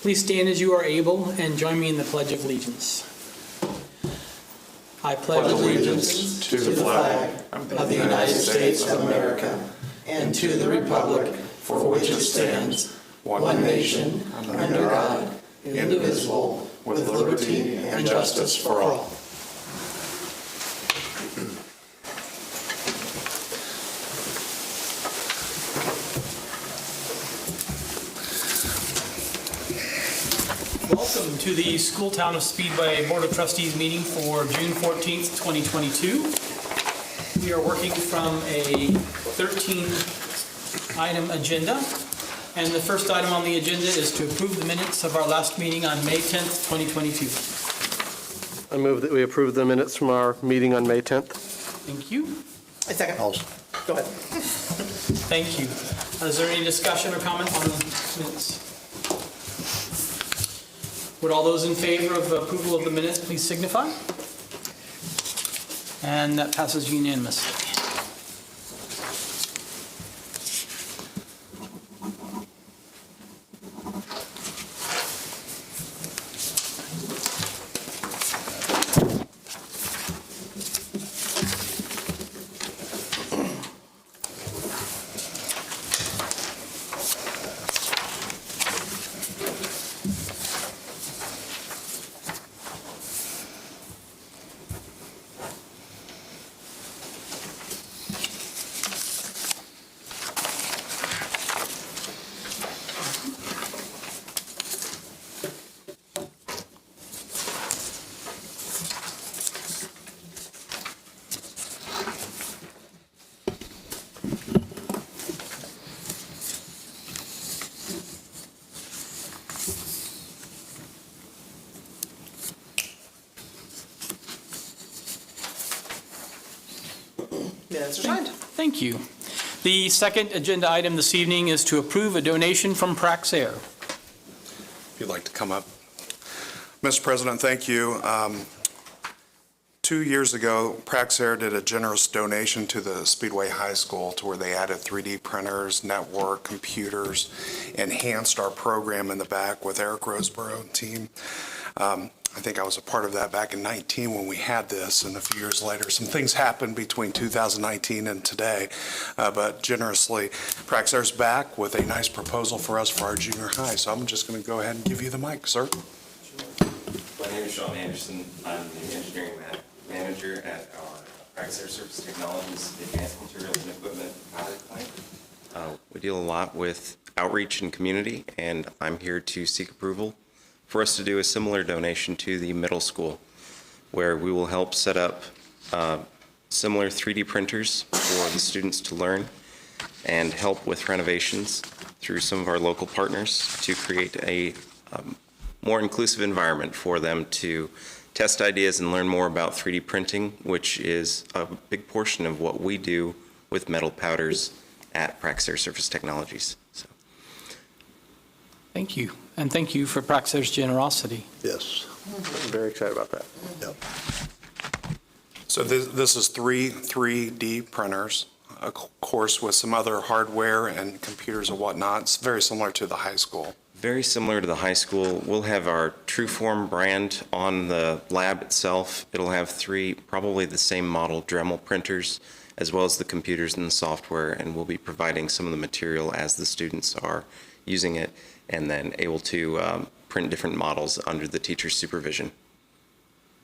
Please stand as you are able and join me in the Pledge of Allegiance. I pledge allegiance to the flag of the United States of America and to the republic for which it stands, one nation, under God, indivisible, with liberty and justice for all. Welcome to the School Town of Speedway Board of Trustees meeting for June 14th, 2022. We are working from a 13-item agenda, and the first item on the agenda is to approve the minutes of our last meeting on May 10th, 2022. I move that we approve the minutes from our meeting on May 10th. Thank you. A second. Also. Go ahead. Thank you. Is there any discussion or comment on the minutes? Would all those in favor of approval of the minutes please signify? And that passes unanimously. Minutes are signed. Thank you. The second agenda item this evening is to approve a donation from Praxair. If you'd like to come up. Mr. President, thank you. 2 years ago, Praxair did a generous donation to the Speedway High School to where they added 3D printers, network, computers, enhanced our program in the back with Eric Roseborough and team. I think I was a part of that back in 19 when we had this, and a few years later, some things happened between 2019 and today. But generously, Praxair's back with a nice proposal for us for our junior high. So I'm just going to go ahead and give you the mic, sir. My name is Sean Anderson. I'm the engineering manager at our Praxair Surface Technologies Advanced Materials and Equipment powder plant. We deal a lot with outreach and community, and I'm here to seek approval for us to do a similar donation to the middle school, where we will help set up similar 3D printers for the students to learn and help with renovations through some of our local partners to create a more inclusive environment for them to test ideas and learn more about 3D printing, which is a big portion of what we do with metal powders at Praxair Surface Technologies. So. Thank you. And thank you for Praxair's generosity. Yes. I'm very excited about that. Yep. So this is three 3D printers, of course, with some other hardware and computers and whatnot. It's very similar to the high school. Very similar to the high school. We'll have our Trueform brand on the lab itself. It'll have 3 probably the same model Dremel printers, as well as the computers and the software, and we'll be providing some of the material as the students are using it, and then able to print different models under the teacher's supervision.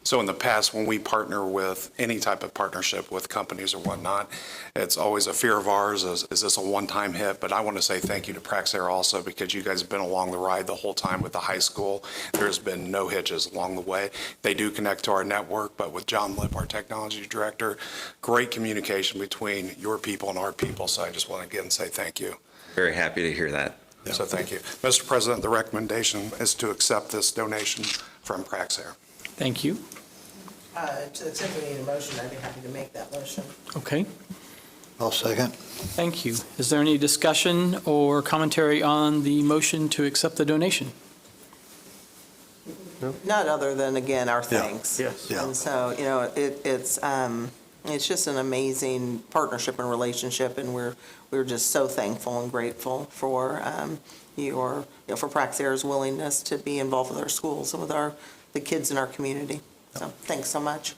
So in the past, when we partner with any type of partnership with companies or whatnot, it's always a fear of ours, is this a one-time hit? But I want to say thank you to Praxair also, because you guys have been along the ride the whole time with the high school. There's been no hitches along the way. They do connect to our network, but with John Lip, our technology director, great communication between your people and our people. So I just want to again say thank you. Very happy to hear that. Yeah. So thank you. Mr. President, the recommendation is to accept this donation from Praxair. Thank you. To the extent we need a motion, I'd be happy to make that motion. Okay. I'll second. Thank you. Is there any discussion or commentary on the motion to accept the donation? Not other than, again, our thanks. Yes. And so, you know, it's It's just an amazing partnership and relationship, and we're just so thankful and grateful for for Praxair's willingness to be involved with our schools and with the kids in our community. So thanks so much.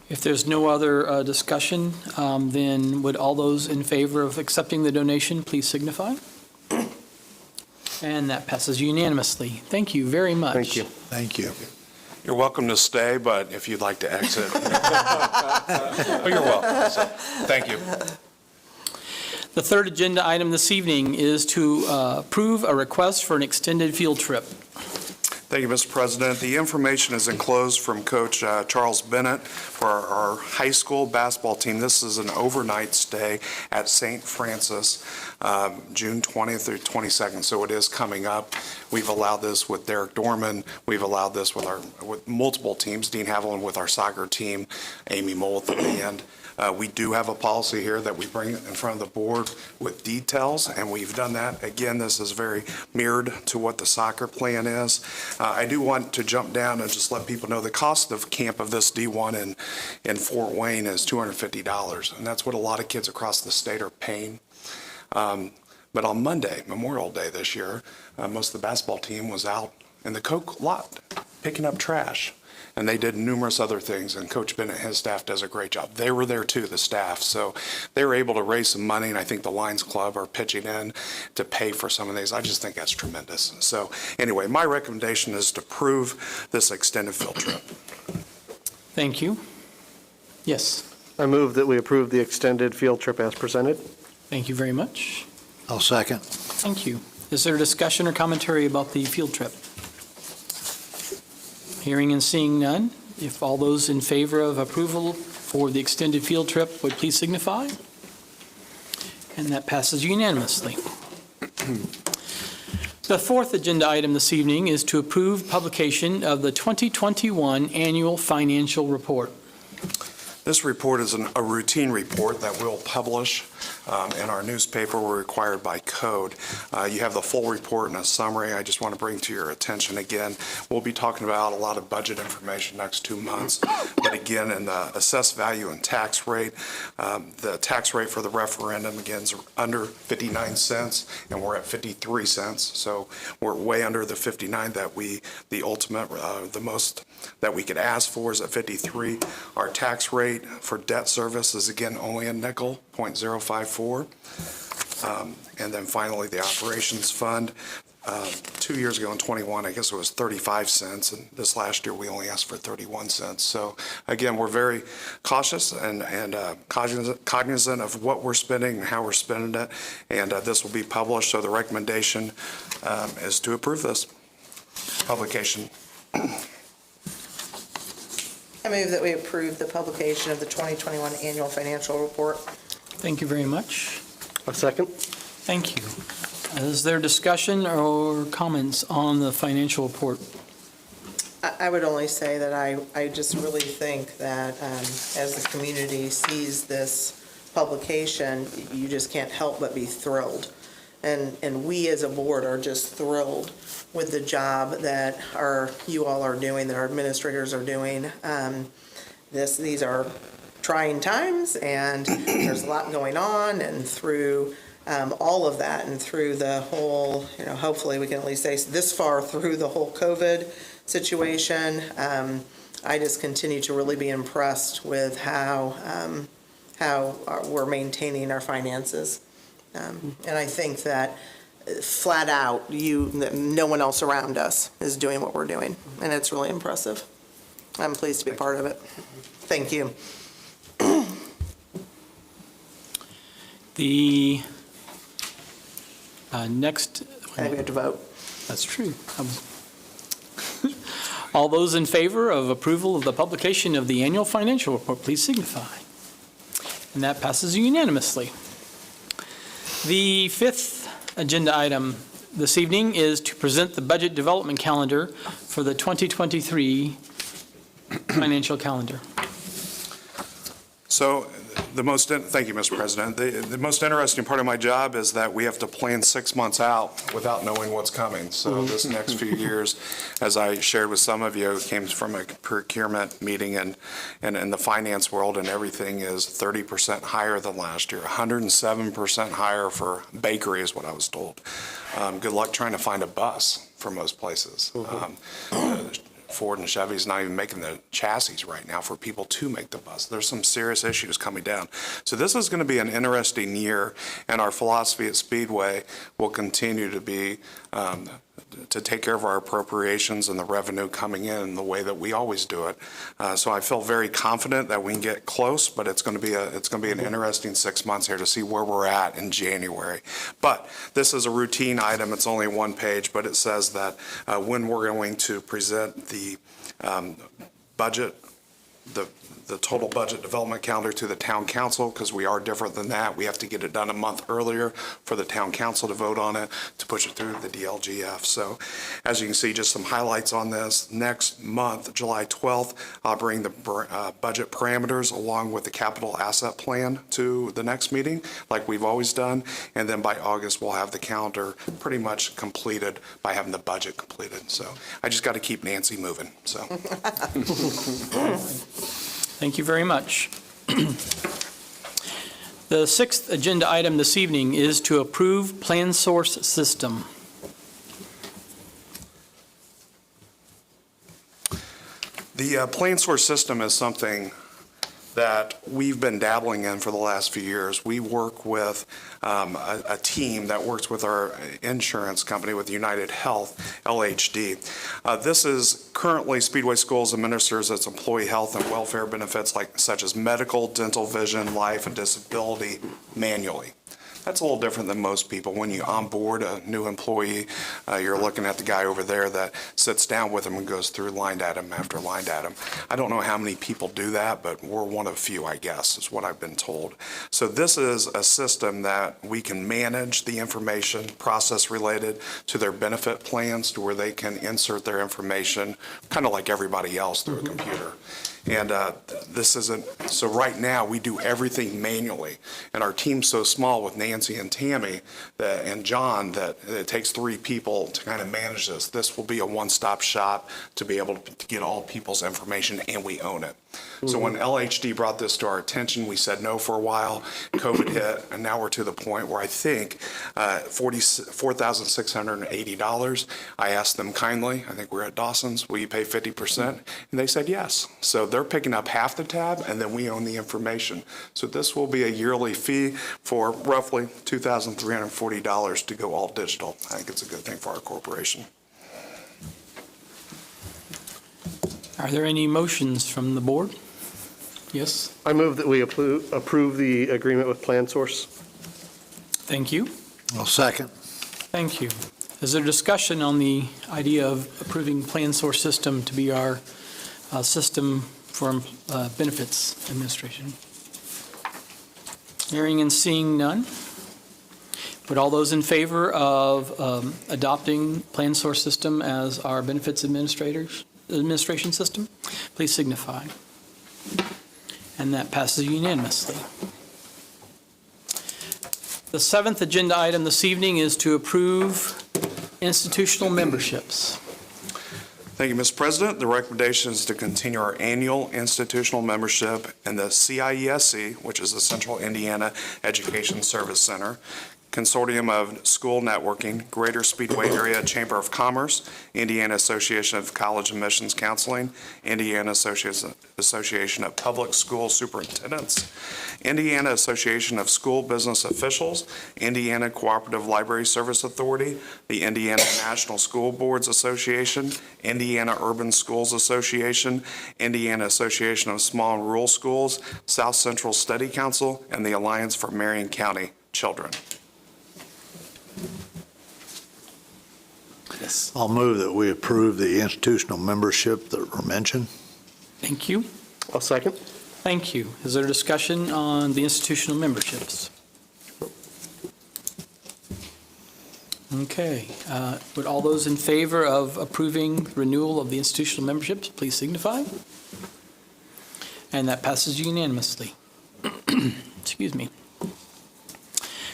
If there's no other discussion, then would all those in favor of accepting the donation please signify? And that passes unanimously. Thank you very much. Thank you. Thank you. You're welcome to stay, but if you'd like to exit. Oh, you're welcome. So, thank you. The third agenda item this evening is to approve a request for an extended field trip. Thank you, Mr. President. The information is enclosed from Coach Charles Bennett for our high school basketball team. This is an overnight stay at St. Francis, June 20th through 22nd, so it is coming up. We've allowed this with Derek Dorman. We've allowed this with multiple teams, Dean Haviland with our soccer team, Amy Mold at the end. We do have a policy here that we bring in front of the board with details, and we've done that. Again, this is very mirrored to what the soccer plan is. I do want to jump down and just let people know the cost of camp of this D1 in Fort Wayne is $250, and that's what a lot of kids across the state are paying. But on Monday, Memorial Day this year, most of the basketball team was out in the Coke lot picking up trash. And they did numerous other things, and Coach Bennett and his staff does a great job. They were there too, the staff, so they were able to raise some money, and I think the Lions Club are pitching in to pay for some of these. I just think that's tremendous. So anyway, my recommendation is to approve this extended field trip. Thank you. Yes, I move that we approve the extended field trip as presented. thank you very much. I'll second. Thank you. Is there discussion or commentary about the field trip? Hearing and seeing none, if all those in favor of approval for the extended field trip would please signify. And that passes unanimously. The fourth agenda item this evening is to approve publication of the 2021 Annual Financial Report. This report is a routine report that we'll publish in our newspaper. We're required by code. You have the full report and a summary. I just want to bring to your attention again, we'll be talking about a lot of budget information next 2 months. But again, in the assessed value and tax rate, the tax rate for the referendum again is under 59 cents, and we're at 53 cents. So we're way under the 59 that the ultimate, the most that we could ask for is at 53. Our tax rate for debt service is again only a nickel, 0.054. And then finally, the operations fund, 2 years ago in 21, I guess it was 35 cents. And this last year, we only asked for 31 cents. So again, we're very cautious and cognizant of what we're spending and how we're spending it. And this will be published. So the recommendation is to approve this publication. I move that we approve the publication of the 2021 Annual Financial Report. Thank you very much. A second. Thank you. Is there discussion or comments on the financial report? I would only say that I just really think that as the community sees this publication, you just can't help but be thrilled. And we as a board are just thrilled with the job that you all are doing, that our administrators are doing. These are trying times, and there's a lot going on, and through all of that, and through the whole, hopefully we can at least say this far through the whole COVID situation, I just continue to really be impressed with how we're maintaining our finances. And I think that flat out, no one else around us is doing what we're doing, and it's really impressive. I'm pleased to be part of it. Thank you. The next. I think we have to vote. That's true. All those in favor of approval of the publication of the annual financial report, please signify. And that passes unanimously. The fifth agenda item this evening is to present the budget development calendar for the 2023 financial calendar. So thank you, Mr. President. The most interesting part of my job is that we have to plan 6 months out without knowing what's coming. So this next few years, as I shared with some of you, came from a procurement meeting and in the finance world, and everything is 30% higher than last year, 107% higher for bakery is what I was told. Good luck trying to find a bus for most places. Ford and Chevy's not even making the chassis right now for people to make the bus. There's some serious issues coming down. So this is going to be an interesting year, and our philosophy at Speedway will continue to be to take care of our appropriations and the revenue coming in the way that we always do it. So I feel very confident that we can get close, but it's going to be an interesting 6 months here to see where we're at in January. But this is a routine item. It's only one page, but it says that when we're going to present the budget, the total budget development calendar to the town council, because we are different than that. We have to get it done a month earlier for the town council to vote on it, to push it through the DLGF. So as you can see, just some highlights on this. Next month, July 12th, I'll bring the budget parameters along with the capital asset plan to the next meeting, like we've always done. And then by August, we'll have the calendar pretty much completed by having the budget completed. So I just got to keep Nancy moving, so. Thank you very much. The sixth agenda item this evening is to approve PlanSource System. The PlanSource System is something that we've been dabbling in for the last few years. We work with a team that works with our insurance company, with United Health, LHD. This is currently Speedway Schools administers its employee health and welfare benefits such as medical, dental, vision, life, and disability manually. That's a little different than most people. When you onboard a new employee, you're looking at the guy over there that sits down with him and goes through line item after line item. I don't know how many people do that, but we're one of few, I guess, is what I've been told. So this is a system that we can manage the information process related to their benefit plans, to where they can insert their information, kind of like everybody else, through a computer. And this isn't, so right now we do everything manually. And our team's so small with Nancy and Tammy and John that it takes 3 people to kind of manage this. This will be a one-stop shop to be able to get all people's information, and we own it. So when LHD brought this to our attention, we said no for a while. COVID hit, and now we're to the point where I think $4,680. I asked them kindly, I think we're at Dawson's, will you pay 50%? And they said yes. So they're picking up half the tab, and then we own the information. So this will be a yearly fee for roughly $2,340 to go all digital. I think it's a good thing for our corporation. Are there any motions from the board? Yes, I move that we approve the agreement with PlanSource. thank you. I'll second. Thank you. Is there discussion on the idea of approving PlanSource System to be our system for benefits administration? Hearing and seeing none. Would all those in favor of adopting PlanSource System as our benefits administration system, please signify. And that passes unanimously. The seventh agenda item this evening is to approve institutional memberships. Thank you, Mr. President. The recommendation is to continue our annual institutional membership in the CIESC, which is the Central Indiana Education Service Center, Consortium of School Networking, Greater Speedway Area Chamber of Commerce, Indiana Association of College Admissions Counseling, Indiana Association of Public School Superintendents, Indiana Association of School Business Officials, Indiana Cooperative Library Service Authority, the Indiana National School Boards Association, Indiana Urban Schools Association, Indiana Association of Small and Rural Schools, South Central Study Council, and the Alliance for Marion County Children. Yes. I'll move that we approve the institutional membership that were mentioned. Thank you. I'll second. Thank you. Is there discussion on the institutional memberships? Okay. Would all those in favor of approving renewal of the institutional memberships, please signify. And that passes unanimously. Excuse me.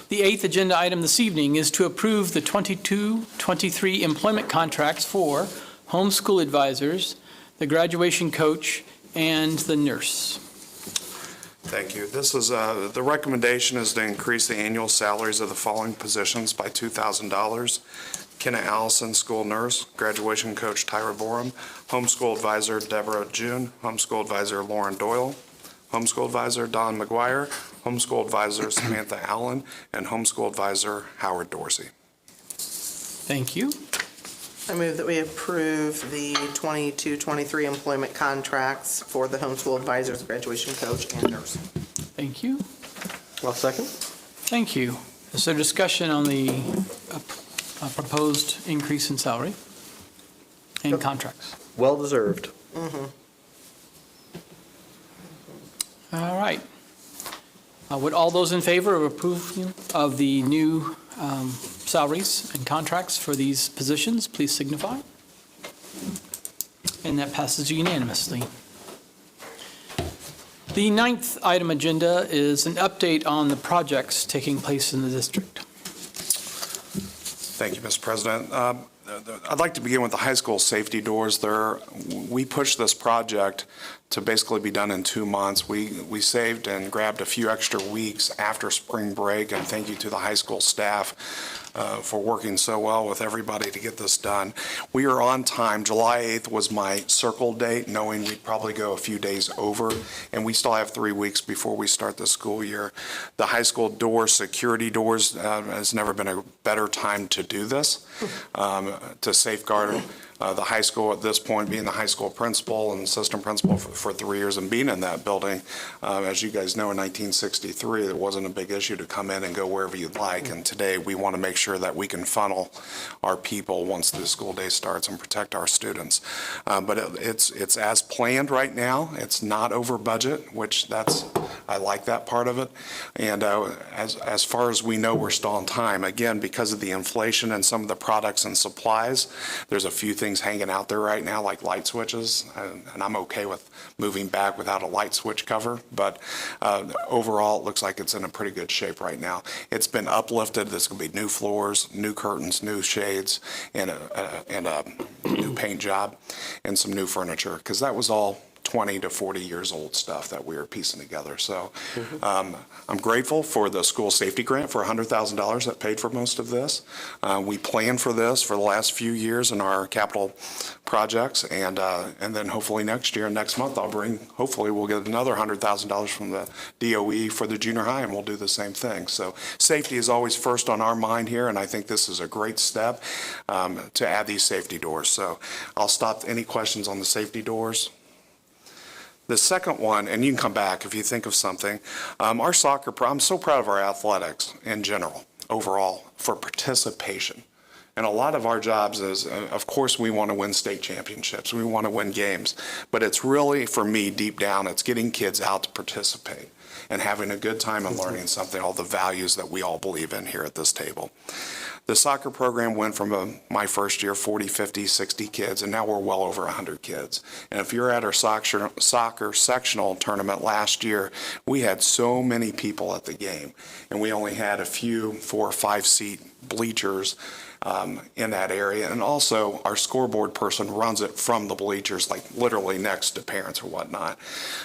The 8th agenda item this evening is to approve the 22-23 employment contracts for homeschool advisors, the graduation coach, and the nurse. Thank you. This is, the recommendation is to increase the annual salaries of the following positions by $2,000. Kenna Allison, school nurse, graduation coach Tyra Borum, homeschool advisor Deborah June, homeschool advisor Lauren Doyle, homeschool advisor Don McGuire, homeschool advisor Samantha Allen, and homeschool advisor Howard Dorsey. Thank you. I move that we approve the 22-23 employment contracts for the homeschool advisors, graduation coach, and nurse. Thank you. I'll second. Thank you. Is there discussion on the proposed increase in salary and contracts? Well deserved. All right. Would all those in favor of approval of the new salaries and contracts for these positions, please signify. And that passes unanimously. The 9th item agenda is an update on the projects taking place in the district. Thank you, Mr. President. I'd like to begin with the high school safety doors there. We pushed this project to basically be done in 2 months. We saved and grabbed a few extra weeks after spring break, and thank you to the high school staff for working so well with everybody to get this done. We are on time. July 8th was my circle date, knowing we'd probably go a few days over, and we still have 3 weeks before we start the school year. The high school door, security doors, has never been a better time to do this, to safeguard the high school at this point, being the high school principal and assistant principal for 3 years and being in that building. As you guys know, in 1963, it wasn't a big issue to come in and go wherever you'd like. And today, we want to make sure that we can funnel our people once the school day starts and protect our students. But it's as planned right now. It's not over budget, which I like that part of it. And as far as we know, we're still on time. Again, because of the inflation and some of the products and supplies, there's a few things hanging out there right now, like light switches, and I'm okay with moving back without a light switch cover, but overall, it looks like it's in a pretty good shape right now. It's been uplifted. There's going to be new floors, new curtains, new shades, and a new paint job, and some new furniture, because that was all 20 to 40 years old stuff that we were piecing together. So I'm grateful for the school safety grant for $100,000 that paid for most of this. We planned for this for the last few years in our capital projects, and then hopefully next month hopefully we'll get another $100,000 from the DOE for the junior high, and we'll do the same thing. So safety is always first on our mind here, and I think this is a great step to add these safety doors. So I'll stop. Any questions on the safety doors? The second one, and you can come back if you think of something, our soccer, I'm so proud of our athletics in general, overall, for participation. And a lot of our jobs is, of course, we want to win state championships. We want to win games. But it's really, for me, deep down, it's getting kids out to participate and having a good time and learning something, all the values that we all believe in here at this table. The soccer program went from my first year, 40, 50, 60 kids, and now we're well over 100 kids. And if you're at our soccer sectional tournament last year, we had so many people at the game, and we only had a few 4 or 5 seat bleachers in that area. And also, our scoreboard person runs it from the bleachers, like literally next to parents or whatnot.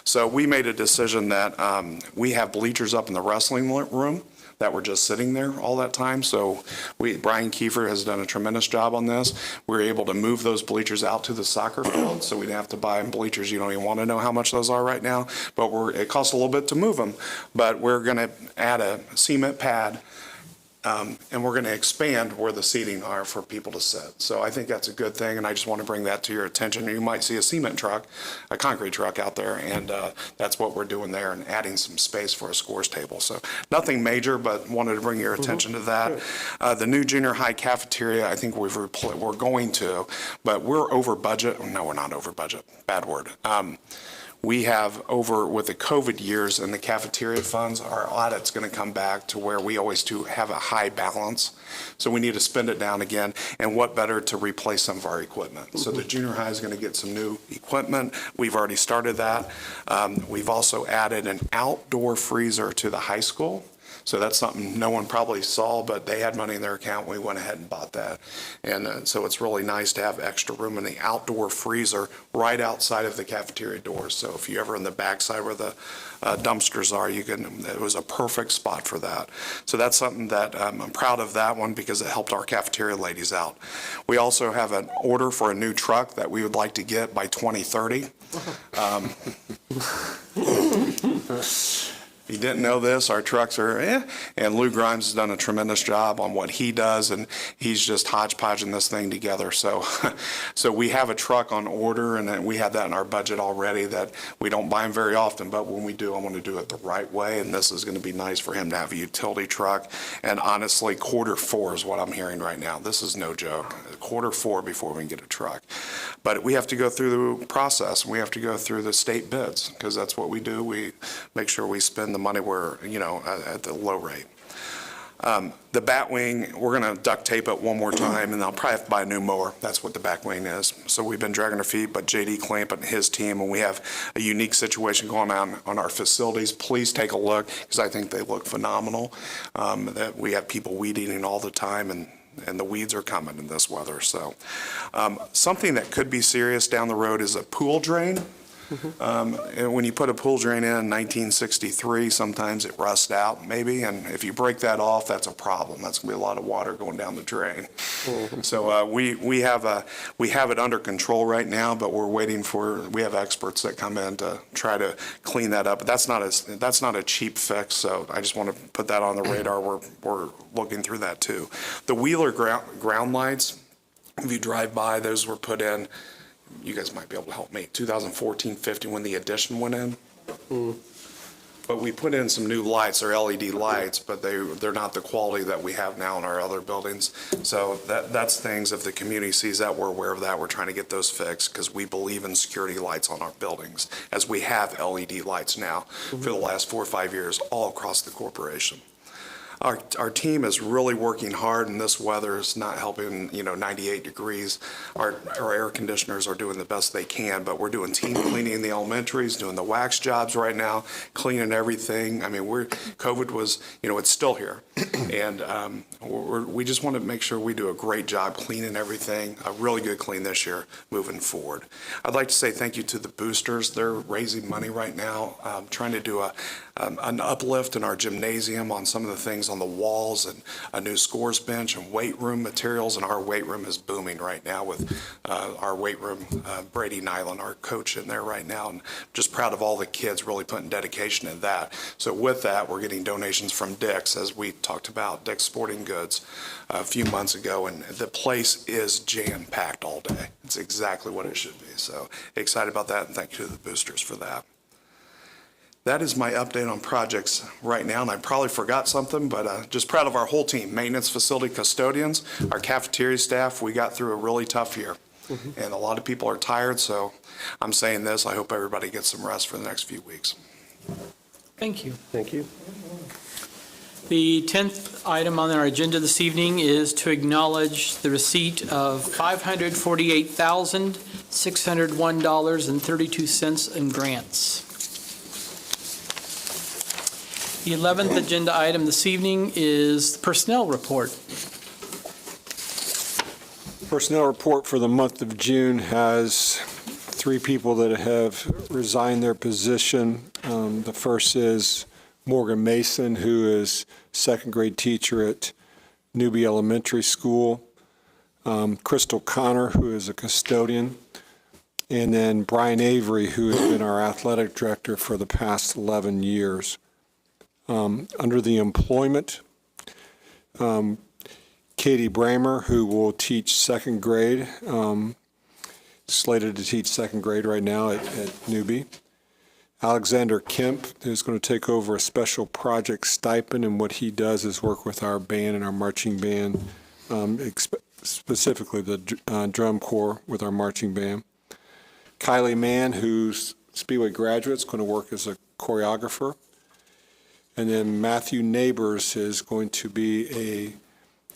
So we made a decision that we have bleachers up in the wrestling room that were just sitting there all that time. So Brian Kiefer has done a tremendous job on this. We're able to move those bleachers out to the soccer field, so we didn't have to buy bleachers. You don't even want to know how much those are right now, but it costs a little bit to move them. But we're going to add a cement pad, and we're going to expand where the seating are for people to sit. So I think that's a good thing, and I just want to bring that to your attention. You might see a cement truck, a concrete truck out there, and that's what we're doing there, and adding some space for a scores table. So nothing major, but wanted to bring your attention to that. The new junior high cafeteria, I think we're going to, but we're over budget. No, we're not over budget. Bad word. we have with the COVID years and the cafeteria funds, our audit's going to come back to where we always do have a high balance. So we need to spend it down again, and what better to replace some of our equipment. So the junior high is going to get some new equipment. We've already started that. We've also added an outdoor freezer to the high school. So that's something no one probably saw, but they had money in their account. We went ahead and bought that. And so it's really nice to have extra room in the outdoor freezer right outside of the cafeteria doors. So if you're ever in the backside where the dumpsters are, it was a perfect spot for that. So that's something that I'm proud of that one because it helped our cafeteria ladies out. We also have an order for a new truck that we would like to get by 2030. You didn't know this, our trucks are, and Lou Grimes has done a tremendous job on what he does, and he's just hodgepodging this thing together. So we have a truck on order, and we have that in our budget already that we don't buy them very often, but when we do, I want to do it the right way, and this is going to be nice for him to have a utility truck. And honestly, Q4 is what I'm hearing right now. This is no joke. Q4 before we can get a truck. But we have to go through the process. We have to go through the state bids because that's what we do. We make sure we spend the money where, at the low rate. The bat wing, we're going to duct tape it one more time, and I'll probably have to buy a new mower. That's what the back wing is. So we've been dragging our feet, but JD Clamp and his team, and we have a unique situation going on our facilities. Please take a look because I think they look phenomenal. That we have people weed eating all the time, and the weeds are coming in this weather. So something that could be serious down the road is a pool drain. And when you put a pool drain in 1963, sometimes it rusts out maybe, and if you break that off, that's a problem. That's going to be a lot of water going down the drain. So we have it under control right now, but we have experts that come in to try to clean that up. But that's not a cheap fix, so I just want to put that on the radar. We're looking through that too. The Wheeler ground lights, if you drive by, those were put in. You guys might be able to help me. 2014-15 when the addition went in. But we put in some new lights. They're LED lights, but they're not the quality that we have now in our other buildings. So that's things, if the community sees that, we're aware of that. We're trying to get those fixed because we believe in security lights on our buildings, as we have LED lights now for the last 4 or 5 years all across the corporation. Our team is really working hard, and this weather is not helping, 98 degrees. Our air conditioners are doing the best they can, but we're doing team cleaning in the elementaries, doing the wax jobs right now, cleaning everything. I mean, COVID was, it's still here. And we just want to make sure we do a great job cleaning everything, a really good clean this year moving forward. I'd like to say thank you to the boosters. They're raising money right now, trying to do an uplift in our gymnasium on some of the things on the walls, and a new scores bench and weight room materials, and our weight room is booming right now with our weight room, Brady Nyland, our coach in there right now, and just proud of all the kids really putting dedication in that. So with that, we're getting donations from Dick's, as we talked about, Dick's Sporting Goods a few months ago, and the place is jam-packed all day. It's exactly what it should be. So excited about that, and thank you to the boosters for that. That is my update on projects right now, and I probably forgot something, but just proud of our whole team, maintenance, facility, custodians, our cafeteria staff. We got through a really tough year, and a lot of people are tired, so I'm saying this, I hope everybody gets some rest for the next few weeks. Thank you. Thank you. The 10th item on our agenda this evening is to acknowledge the receipt of $548,601.32 in grants. The 11th agenda item this evening is the personnel report. Personnel report for the month of June has 3 people that have resigned their position. The first is Morgan Mason, who is second grade teacher at Newby Elementary School. Crystal Connor, who is a custodian. And then Brian Avery, who has been our athletic director for the past 11 years. Under the employment, Katie Bramer, who will teach second grade, slated to teach second grade right now at Newby. Alexander Kemp, who's going to take over a special project stipend, and what he does is work with our band and our marching band, specifically the drum corps with our marching band. Kylie Mann, who's Speedway graduate, is going to work as a choreographer. And then Matthew Neighbors is going to be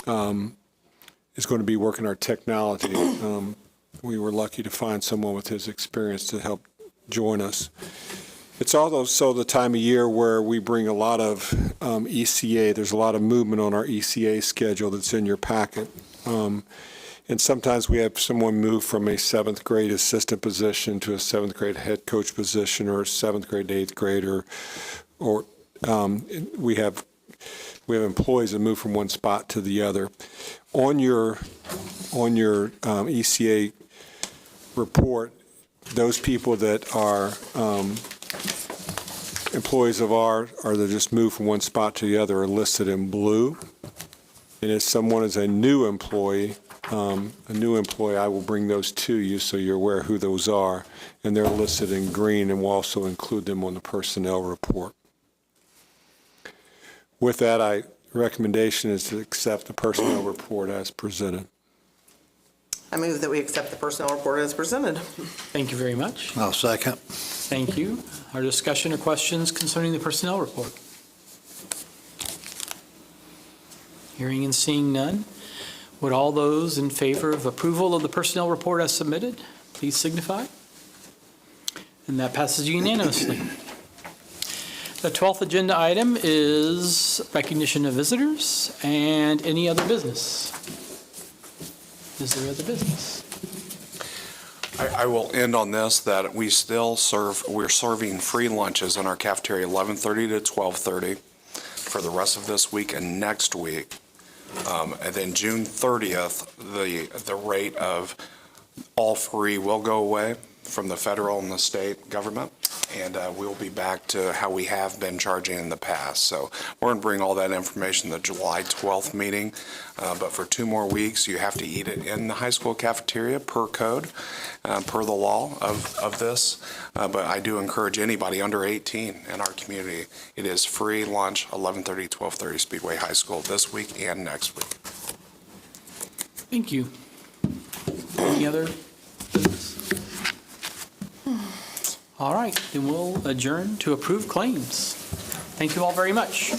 working our technology. We were lucky to find someone with his experience to help join us. It's also the time of year where we bring a lot of ECA. There's a lot of movement on our ECA schedule that's in your packet. And sometimes we have someone move from a 7th grade assistant position to a 7th grade head coach position, or a 7th grade to 8th grade, or we have employees that move from one spot to the other. On your ECA report, those people that are employees of ours, or that just move from one spot to the other, are listed in blue. And if someone is a new employee, I will bring those to you so you're aware who those are. And they're listed in green, and we'll also include them on the personnel report. With that, recommendation is to accept the personnel report as presented. I move that we accept the personnel report as presented. Thank you very much. I'll second. Thank you. Our discussion or questions concerning the personnel report? Hearing and seeing none. Would all those in favor of approval of the personnel report as submitted, please signify? And that passes unanimously. The 12th agenda item is recognition of visitors and any other business. Is there other business? I will end on this, that we're serving free lunches in our cafeteria 11:30 to 12:30 for the rest of this week and next week. And then June 30th, the rate of all free will go away from the federal and the state government, and we'll be back to how we have been charging in the past. So we're going to bring all that information to the July 12th meeting, but for 2 more weeks, you have to eat it in the high school cafeteria per code, per the law of this. But I do encourage anybody under 18 in our community, it is free lunch, 11:30, 12:30 Speedway High School this week and next week. Thank you. Any other business? All right, then we'll adjourn to approve claims. Thank you all very much.